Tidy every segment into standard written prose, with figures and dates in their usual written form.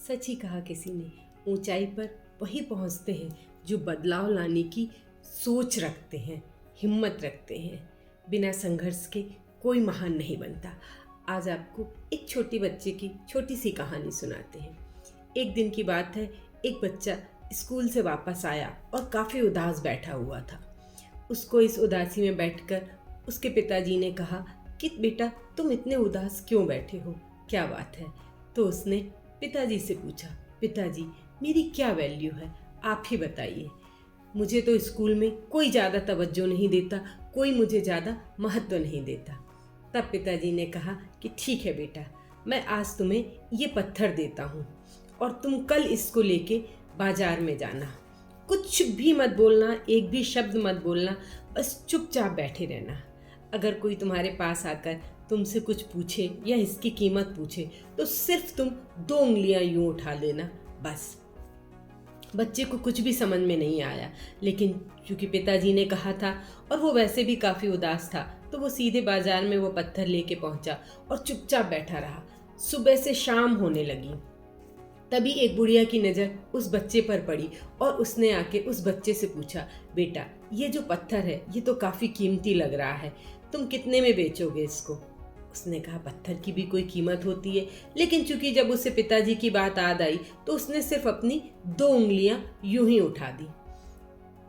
सच ही कहा किसी ने, ऊंचाई पर वही पहुंचते हैं जो बदलाव लाने की सोच रखते हैं, हिम्मत रखते हैं। बिना संघर्ष के कोई महान नहीं बनता। आज आपको एक छोटी बच्चे की छोटी सी कहानी सुनाते हैं। एक दिन की बात है, एक बच्चा स्कूल से वापस आया और काफ़ी उदास बैठा हुआ था। उसको इस उदासी में बैठकर उसके पिताजी ने कहा कि बेटा, तुम इतने उदास क्यों बैठे हो, क्या बात है? तो उसने पिताजी से पूछा, पिताजी मेरी क्या वैल्यू है, आप ही बताइए। मुझे तो स्कूल में कोई ज़्यादा तवज्जो नहीं देता, कोई मुझे ज़्यादा महत्व नहीं देता। तब पिताजी ने कहा कि ठीक है बेटा, मैं आज तुम्हें ये पत्थर देता हूँ और तुम कल इसको लेके बाजार में जाना। कुछ भी मत बोलना, एक भी शब्द मत बोलना, बस चुपचाप बैठे रहना। अगर कोई तुम्हारे पास आकर तुमसे कुछ पूछे या इसकी कीमत पूछे तो सिर्फ तुम 2 उंगलियां यूं उठा लेना, बस। बच्चे को कुछ भी समझ में नहीं आया, लेकिन चूंकि पिताजी ने कहा था और वो वैसे भी काफ़ी उदास था, तो वो सीधे बाजार में वो पत्थर लेके पहुंचा और चुपचाप बैठा रहा। सुबह से शाम होने लगी, तभी एक बुढ़िया की नज़र उस बच्चे पर पड़ी और उसने आके उस बच्चे से पूछा, बेटा ये जो पत्थर है ये तो काफ़ी कीमती लग रहा है, तुम कितने में बेचोगे इसको? उसने कहा, पत्थर की भी कोई कीमत होती है। लेकिन चूंकि जब उसे पिताजी की बात याद आई तो उसने सिर्फ अपनी 2 उंगलियां यूं ही उठा दी।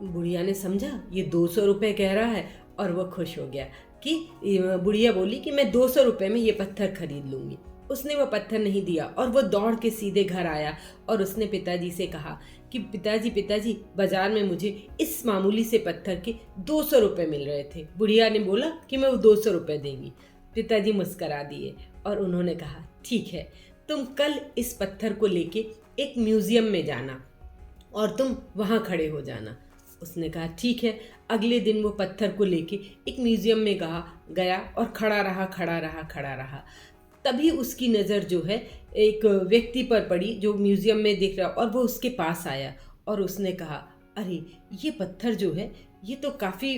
बुढ़िया ने समझा ये 200 रुपये कह रहा है और वह खुश हो गया कि बुढ़िया बोली कि मैं 200 रुपये में ये पत्थर खरीद लूँगी। उसने वह पत्थर नहीं दिया और वह दौड़ के सीधे घर आया और उसने पिताजी से कहा कि पिताजी बाजार में मुझे इस मामूली से पत्थर के 200 रुपये मिल रहे थे। बुढ़िया ने बोला कि मैं वो 200 रुपये देंगी। पिताजी मुस्करा दिए और उन्होंने कहा, ठीक है, तुम कल इस पत्थर को लेके एक म्यूज़ियम में जाना और तुम वहाँ खड़े हो जाना। उसने कहा, ठीक है। अगले दिन वो पत्थर को लेके एक म्यूज़ियम में गया और खड़ा रहा। तभी उसकी नज़र जो है एक व्यक्ति पर पड़ी जो म्यूज़ियम में दिख रहा, और वो उसके पास आया और उसने कहा, अरे ये पत्थर जो है ये तो काफ़ी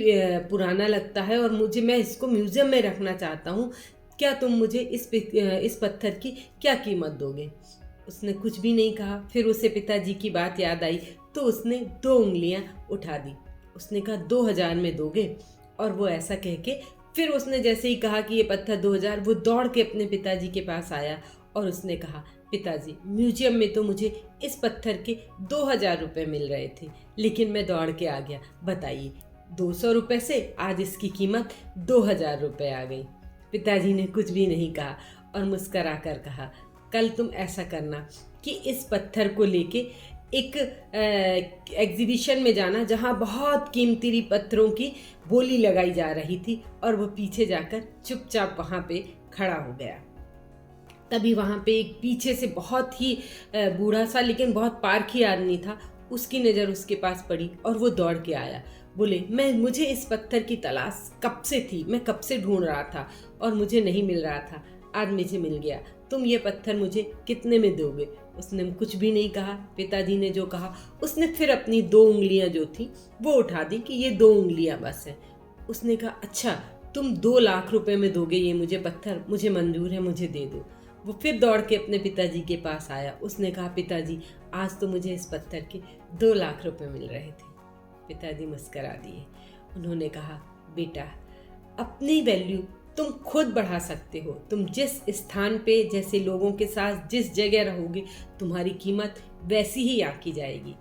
पुराना लगता है और मैं इसको म्यूज़ियम में रखना चाहता हूँ। क्या तुम मुझे इस पत्थर की क्या कीमत दोगे? उसने कुछ भी नहीं कहा। फिर उसे पिताजी की बात याद आई तो उसने 2 उंगलियां उठा दी। उसने कहा, 2000 में दोगे? और वो ऐसा कह के फिर उसने जैसे ही कहा कि ये पत्थर 2000, वो दौड़ के अपने पिताजी के पास आया और उसने कहा, पिताजी म्यूजियम में तो मुझे इस पत्थर के 2000 रुपये मिल रहे थे, लेकिन मैं दौड़ के आ गया। बताइए 200 रुपये से आज इसकी कीमत 2000 रुपये आ गई। पिताजी ने कुछ भी नहीं कहा और मुस्करा कर कहा, कल तुम ऐसा करना कि इस पत्थर को लेके एक एग्जीबिशन में जाना जहाँ बहुत कीमती पत्थरों की बोली लगाई जा रही थी, और वो पीछे जाकर चुपचाप वहाँ पे खड़ा हो गया। तभी वहाँ पे एक पीछे से बहुत ही बूढ़ा सा लेकिन बहुत पारखी आदमी था। उसकी नज़र उसके पास पड़ी और वो दौड़ के आया। बोले, मुझे इस पत्थर की तलाश कब से थी, मैं कब से ढूंढ रहा था और मुझे नहीं मिल रहा था, आज मुझे मिल गया। तुम ये पत्थर मुझे कितने में दोगे? उसने कुछ भी नहीं कहा। पिताजी ने जो कहा उसने फिर अपनी 2 उंगलियां जो थी वो उठा दी कि ये 2 उंगलियां बस हैं। उसने कहा, अच्छा तुम 2 लाख रुपए में दोगे ये मुझे पत्थर? मुझे मंजूर है, मुझे दे दो। वो फिर दौड़ के अपने पिताजी के पास आया। उसने कहा, पिताजी आज तो मुझे इस पत्थर के 2 लाख रुपए मिल रहे थे। पिताजी मुस्करा दिए। उन्होंने कहा, बेटा अपनी वैल्यू तुम खुद बढ़ा सकते हो। तुम जिस स्थान पे, जैसे लोगों के साथ जिस जगह रहोगे, तुम्हारी कीमत वैसी ही आकी जाएगी।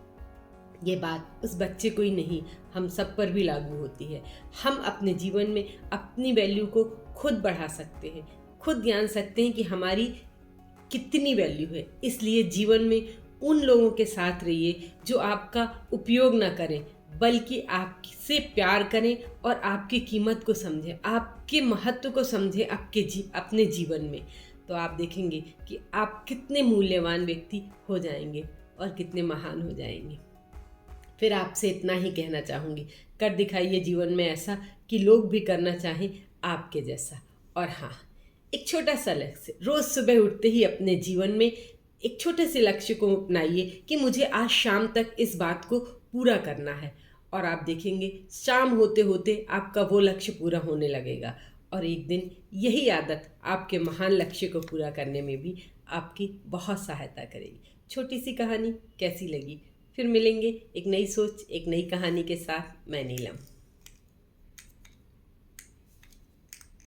ये बात उस बच्चे को ही नहीं, हम सब पर भी लागू होती है। हम अपने जीवन में अपनी वैल्यू को खुद बढ़ा सकते हैं, खुद जान सकते हैं कि हमारी कितनी वैल्यू है। इसलिए जीवन में उन लोगों के साथ रहिए जो आपका उपयोग ना करें, बल्कि आपसे प्यार करें और आपकी कीमत को समझें, आपके महत्व को समझें अपने जीवन में। तो आप देखेंगे कि आप कितने मूल्यवान व्यक्ति हो जाएंगे और कितने महान हो जाएंगे। फिर आपसे इतना ही कहना चाहूँगी, कर दिखाइए जीवन में ऐसा कि लोग भी करना चाहें आपके जैसा। और हाँ, एक छोटा सा लक्ष्य, रोज़ सुबह उठते ही अपने जीवन में एक छोटे से लक्ष्य को अपनाइए कि मुझे आज शाम तक इस बात को पूरा करना है, और आप देखेंगे शाम होते होते आपका वो लक्ष्य पूरा होने लगेगा और एक दिन यही आदत आपके महान लक्ष्य को पूरा करने में भी आपकी बहुत सहायता करेगी। छोटी सी कहानी कैसी लगी? फिर मिलेंगे एक नई सोच, एक नई कहानी के साथ। मैं नीलम।